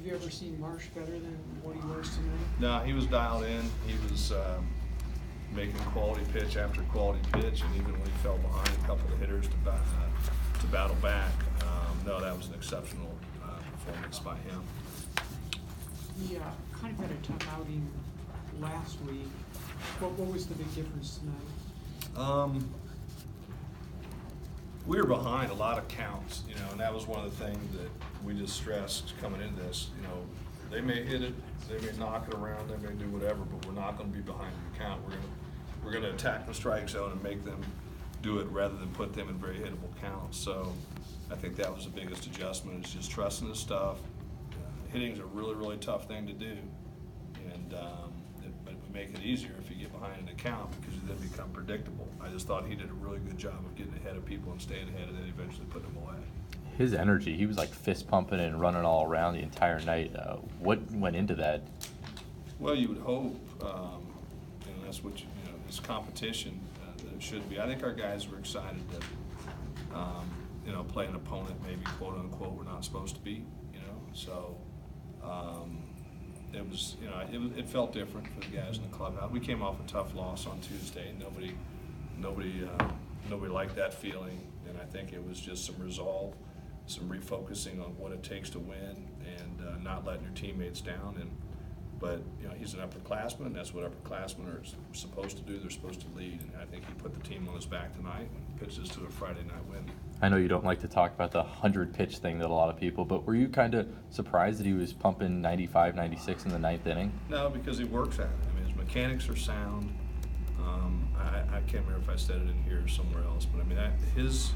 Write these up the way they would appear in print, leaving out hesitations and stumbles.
you ever seen Marsh better than what he was tonight? No, he was dialed in. He was making quality pitch after quality pitch, and even when he fell behind a couple of hitters to battle back, no, that was an exceptional performance by him. He kind of had a tough outing last week. What was the big difference tonight? We were behind a lot of counts, and that was one of the things that we just stressed coming into this. They may hit it, they may knock it around, they may do whatever, but we're not going to be behind the count. We're going to attack the strike zone and make them do it rather than put them in very hittable counts. So I think that was the biggest adjustment, is just trusting the stuff. Hitting is a really, really tough thing to do, and but it would make it easier if you get behind an account, because you then become predictable. I just thought he did a really good job of getting ahead of people and staying ahead, and then eventually putting them away. His energy, he was like fist pumping and running all around the entire night. What went into that? Well, you would hope, and that's what it's competition that it should be. I think our guys were excited to play an opponent maybe quote unquote we're not supposed to beat. So it was, it felt different for the guys in the clubhouse. We came off a tough loss on Tuesday. Nobody liked that feeling, and I think it was just some resolve, some refocusing on what it takes to win, and not letting your teammates down. But he's an upperclassman. That's what upperclassmen are supposed to do. They're supposed to lead, and I think he put the team on his back tonight and pitched us to a Friday night win. I know you don't like to talk about the 100-pitch thing that a lot of people, but were you kind of surprised that he was pumping 95, 96 in the ninth inning? No, because he works at it. I mean, his mechanics are sound. I can't remember if I said it in here or somewhere else, but I mean, his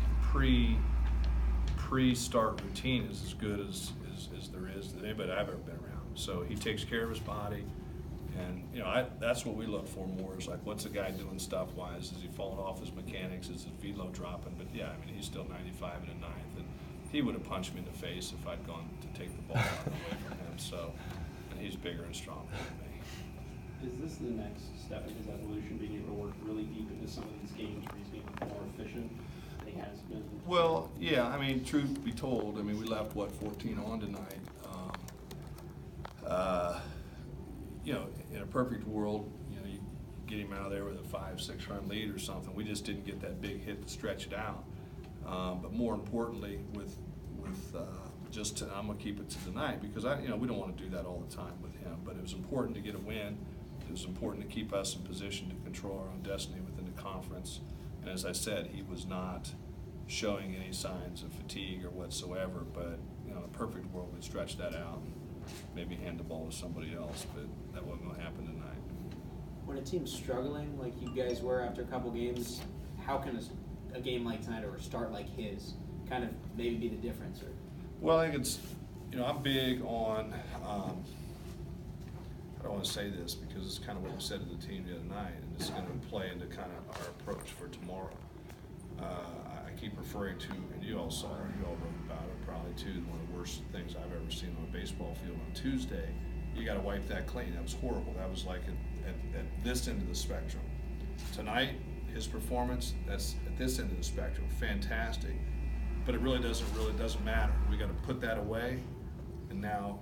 pre-start routine is as good as there is that anybody I've ever been around. So he takes care of his body, and that's what we look for more, is like, what's the guy doing stuff-wise? Is he falling off his mechanics? Is his velo dropping? But yeah, I mean, he's still 95 in the ninth, and he would have punched me in the face if I'd gone to take the ball out away from him. So, and he's bigger and stronger than me. Is this the next step in his evolution, being able to work really deep into some of these games where he's being more efficient than he has been? Well, yeah, I mean, truth be told, I mean, we left, 14 on tonight. In a perfect world, you get him out of there with a 5-6 run lead or something. We just didn't get that big hit to stretch it out. But more importantly, I'm gonna keep it to tonight, because we don't want to do that all the time with him. But it was important to get a win. It was important to keep us in position to control our own destiny within the conference. And as I said, he was not showing any signs of fatigue or whatsoever. But in a perfect world, we'd stretch that out and maybe hand the ball to somebody else. But that wasn't going to happen tonight. When a team's struggling like you guys were after a couple games, how can a game like tonight or a start like his kind of maybe be the difference? Or? Well, I think it's, I'm big on, I don't want to say this because it's kind of what we said to the team the other night, and it's going to play into kind of our approach for tomorrow. I keep referring to, and you all saw it, you all wrote about it probably too, one of the worst things I've ever seen on a baseball field on Tuesday. You got to wipe that clean. That was horrible. That was like at this end of the spectrum. Tonight, his performance, that's at this end of the spectrum, fantastic. But it really doesn't matter. We got to put that away, and now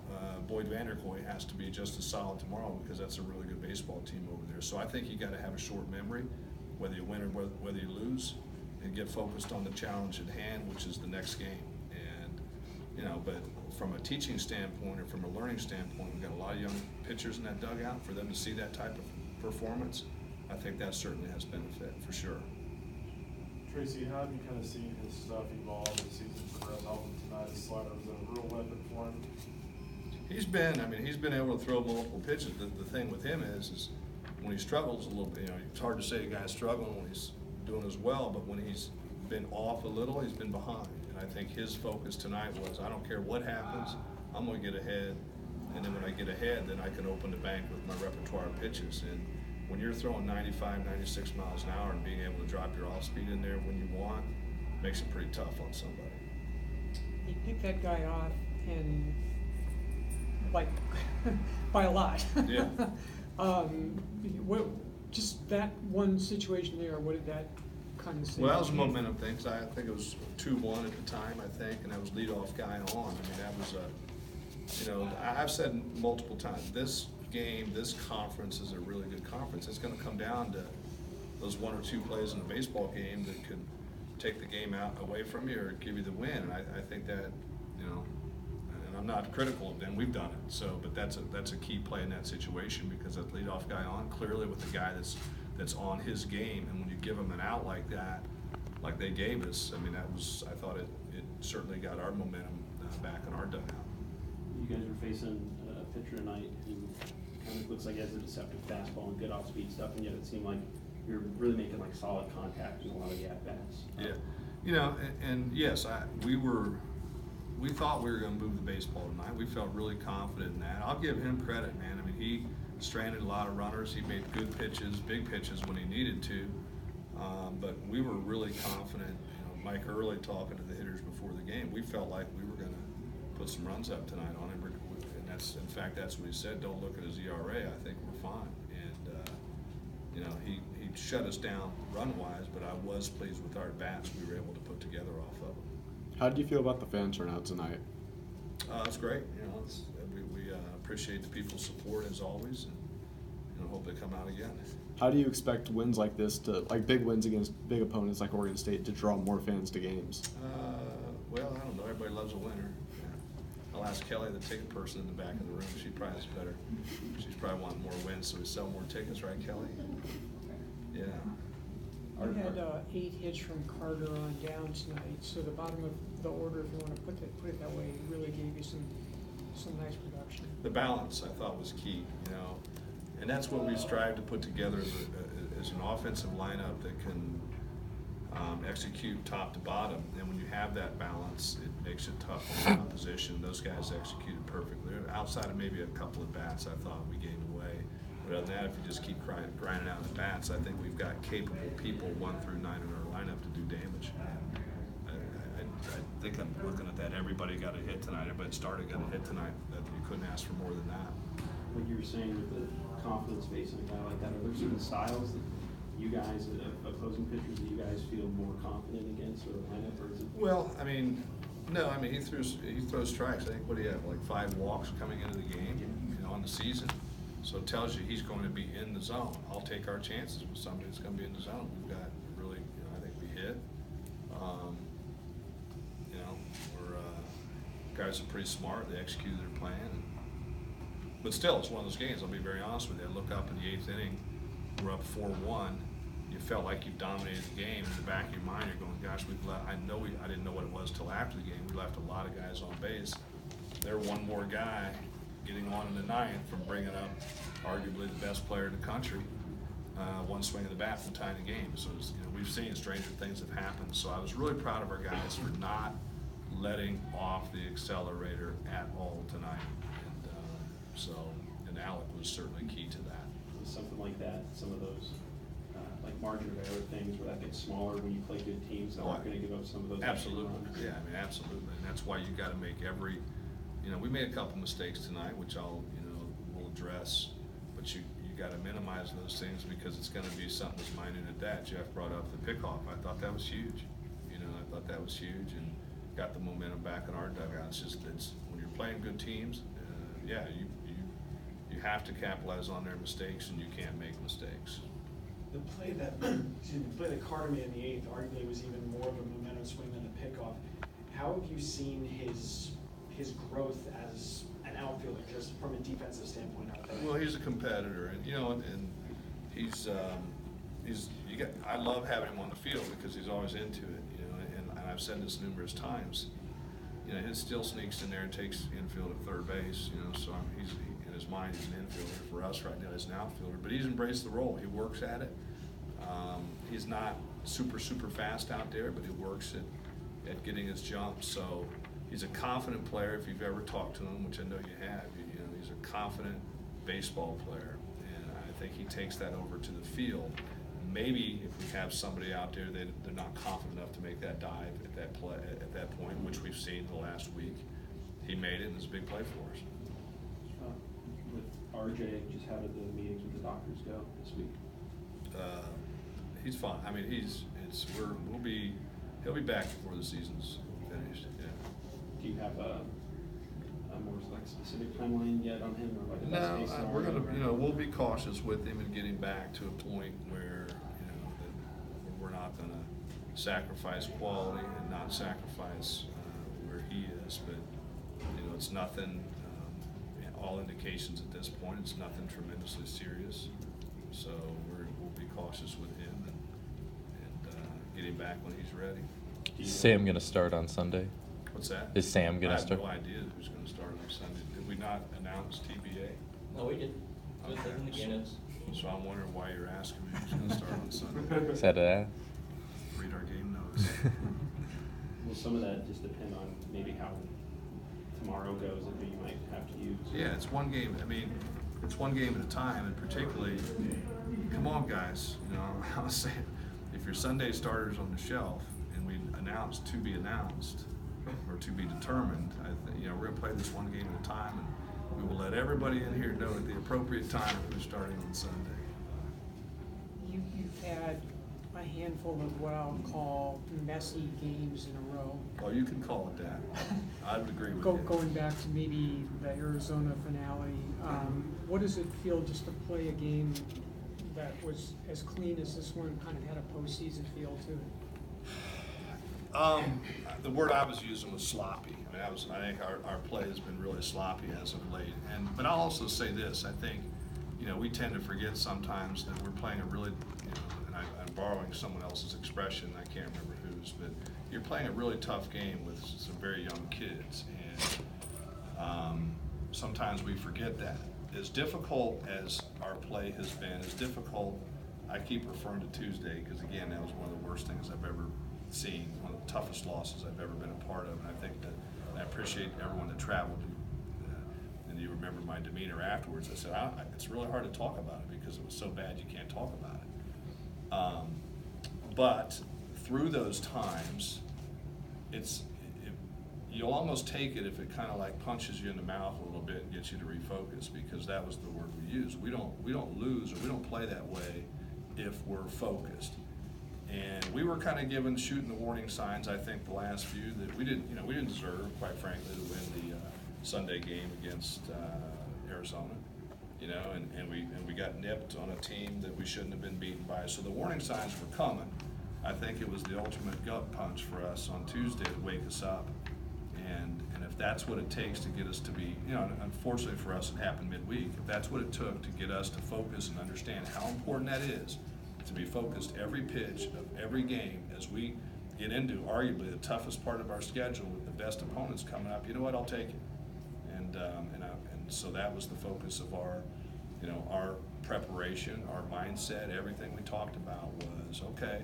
Boyd Vanderkoy has to be just as solid tomorrow, because that's a really good baseball team over there. So I think you got to have a short memory, whether you win or whether you lose, and get focused on the challenge at hand, which is the next game. And but from a teaching standpoint or from a learning standpoint, we've got a lot of young pitchers in that dugout. For them to see that type of performance, I think that certainly has benefit for sure. Tracy, how have you kind of seen his stuff evolve as the season progressed? Tonight, his slider was a real weapon for him. He's been able to throw multiple pitches. The thing with him is when he struggles a little bit, it's hard to say a guy's struggling when he's doing as well, but when he's been off a little, he's been behind. And I think his focus tonight was, I don't care what happens, I'm going to get ahead. And then when I get ahead, then I can open the bank with my repertoire of pitches. And when you're throwing 95, 96 miles an hour and being able to drop your off speed in there when you want, makes it pretty tough on somebody. He picked that guy off, and like by a lot. Yeah. Just that one situation there, what did that kind of say? Well, that was a momentum thing. I think it was 2-1 at the time, I think, and that was leadoff guy on. I mean, that was you know, I've said multiple times, this game, this conference is a really good conference. It's gonna come down to those one or two plays in a baseball game that could take the game out away from you or give you the win. And I think that, you know, and I'm not critical of them, we've done it. So, but that's a key play in that situation, because that leadoff guy on clearly with the guy that's on his game, and when you give him an out like that, like they gave us, I mean, I thought it certainly got our momentum back in our dugout. You guys were facing a pitcher tonight who kind of looks like he has a deceptive fastball and good off-speed stuff, and yet it seemed like you're really making like solid contact in a lot of the at-bats. Yeah, you know, and yes, we thought we were going to move the baseball tonight. We felt really confident in that. I'll give him credit, man. I mean, he stranded a lot of runners. He made good pitches, big pitches when he needed to. But we were really confident. You know, Mike Early talking to the hitters before the game, we felt like we were going to put some runs up tonight on him. And that's, in fact, that's what he said. Don't look at his ERA. I think we're fine. And you know, he shut us down run-wise, but I was pleased with our bats we were able to put together off of them. How did you feel about the fan turnout tonight? It's great. You know, we appreciate the people's support as always, and you know, hope they come out again. How do you expect wins like this like big wins against big opponents like Oregon State, to draw more fans to games? Well, I don't know. Everybody loves a winner. Yeah. I'll ask Kelly, the ticket person in the back of the room. She probably is better. She's probably wanting more wins, so we sell more tickets, right, Kelly? Yeah. We had 8 hits from Carter on down tonight, so the bottom of the order, if you want to put it that way, really gave you some nice production. The balance, I thought, was key, you know, and that's what we strive to put together as an offensive lineup that can execute top to bottom. And when you have that balance, it makes it tough on the opposition. Those guys executed perfectly. Outside of maybe a couple of bats, I thought we gave away. But other than that, if you just keep grinding out the bats, I think we've got capable people 1 through 9 in our lineup to do damage. I think I'm looking at that. Everybody got a hit tonight. Everybody started got a hit tonight. That you couldn't ask for more than that. Like you were saying with the confidence facing a guy like that, are there certain styles that you guys, opposing pitchers, that you guys feel more confident against, or the lineup, or is it? Well, I mean, no. I mean, he throws strikes. I think, what do you have, like 5 walks coming into the game, you know, on the season. So it tells you he's going to be in the zone. I'll take our chances with somebody that's going to be in the zone. We've got really, you know, I think we hit. You know, guys are pretty smart. They executed their plan. But still, it's one of those games. I'll be very honest with you. I look up in the 8th inning, we're up 4-1. You felt like you dominated the game. In the back of your mind, you're going, "Gosh, we've left." I didn't know what it was till after the game. We left a lot of guys on base. They're one more guy getting on in the 9th from bringing up arguably the best player in the country, one swing of the bat from tying the game. So you know, we've seen stranger things have happened. So I was really proud of our guys for not letting off the accelerator at all tonight. And Alec was certainly key to that. Something like that, some of those like margin of error things where that gets smaller when you play good teams that aren't going to give up some of those. Absolutely, runs. yeah, I mean, absolutely, and that's why you got to make every. You know, we made a couple mistakes tonight, which we'll address, but you got to minimize those things, because it's going to be something that's minute at that. Jeff brought up the pickoff. I thought that was huge. You know, I thought that was huge, and got the momentum back in our dugout. It's when you're playing good teams, yeah, you have to capitalize on their mistakes, and you can't make mistakes. The play that Carter made in the 8th arguably was even more of a momentum swing than the pickoff. How have you seen his growth as an outfielder, just from a defensive standpoint out there? Well, he's a competitor, and you know, and I love having him on the field because he's always into it, you know, and I've said this numerous times. You know, his still sneaks in there and takes infield at third base, you know, so he's in his mind he's an infielder. For us right now, he's an outfielder, but he's embraced the role. He works at it. He's not super fast out there, but he works at getting his jump. So he's a confident player. If you've ever talked to him, which I know you have, you know, he's a confident baseball player, and I think he takes that over to the field. Maybe if we have somebody out there that they're not confident enough to make that dive at that point, which we've seen the last week, he made it, and it's a big play for us. With RJ, just how did the meetings with the doctors go this week? He's fine. I mean, he'll be back before the season's finished. Yeah. Do you have a more like specific timeline yet on him, or like a best case No, scenario? we're gonna, or- we'll be cautious with him and getting back to a point where, that we're not gonna sacrifice quality and not sacrifice, where he is, but, it's nothing, all indications at this point, it's nothing tremendously serious. So we'll be cautious with him and get him back when he's ready. Is Sam gonna start on Sunday? What's that? Is Sam gonna start? I have no idea who's gonna start on Sunday. Did we not announce TBA? No, we did. Just Okay. taking the candidates. So I'm wondering why you're asking me who's gonna start on Sunday. Is that a? Read our game notes. Will some of that just depend on maybe how tomorrow goes and who you might have to use? Yeah, it's one game. I mean, it's one game at a time, and particularly, come on, guys. I'll say, if your Sunday starter's on the shelf and we announce to be announced or to be determined, we're gonna play this one game at a time, and we will let everybody in here know at the appropriate time who's starting on Sunday. You've had a handful of what I'll call messy games in a row. Oh, you can call it that. I would agree with you. Going back to maybe the Arizona finale, what does it feel just to play a game that was as clean as this one, kind of had a postseason feel to it? The word I was using was sloppy. I think our play has been really sloppy as of late. But I'll also say this, I think, we tend to forget sometimes that we're playing a really, and I'm borrowing someone else's expression, I can't remember whose, but you're playing a really tough game with some very young kids. And sometimes we forget that. As difficult as our play has been, as difficult, I keep referring to Tuesday, because again, that was one of the worst things I've ever seen, one of the toughest losses I've ever been a part of. And I think that I appreciate everyone that traveled. And you remember my demeanor afterwards. I said, it's really hard to talk about it because it was so bad you can't talk about it. But through those times, you'll almost take it if it kind of like punches you in the mouth a little bit and gets you to refocus, because that was the word we used. We don't lose, or we don't play that way if we're focused. And we were kind of shooting the warning signs, I think, the last few, that we didn't deserve, quite frankly, to win the Sunday game against Arizona. And we got nipped on a team that we shouldn't have been beaten by. So the warning signs were coming. I think it was the ultimate gut punch for us on Tuesday to wake us up. And if that's what it takes to get us to be, unfortunately for us, it happened midweek. If that's what it took to get us to focus and understand how important that is, to be focused every pitch of every game as we get into arguably the toughest part of our schedule with the best opponents coming up, you know what, I'll take it. And so that was the focus of our preparation, our mindset, everything we talked about was, okay,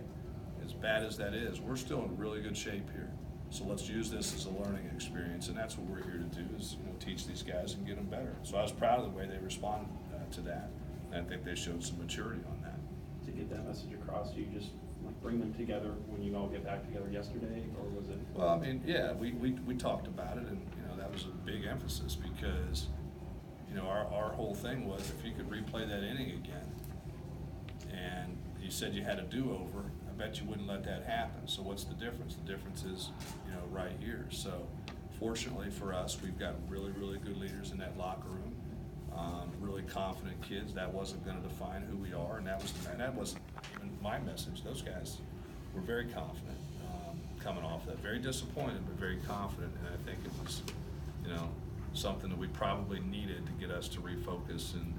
as bad as that is, we're still in really good shape here. So let's use this as a learning experience, and that's what we're here to do, is teach these guys and get them better. So I was proud of the way they responded to that, and I think they showed some maturity on that. To get that message across, do you just like bring them together when you all get back together yesterday, or was it? Well, I mean, yeah, we talked about it, and that was a big emphasis, because our whole thing was, if you could replay that inning again, and you said you had a do-over, I bet you wouldn't let that happen. So what's the difference? The difference is, right here. So fortunately for us, we've got really, really good leaders in that locker room. Really confident kids. That wasn't going to define who we are, and that wasn't even my message. Those guys were very confident coming off that. Very disappointed, but very confident. And I think it was, something that we probably needed to get us to refocus and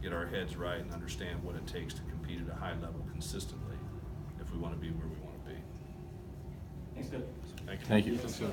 get our heads right and understand what it takes to compete at a high level consistently if we want to be where we want to be. Thanks, good. Thank you. Thank you.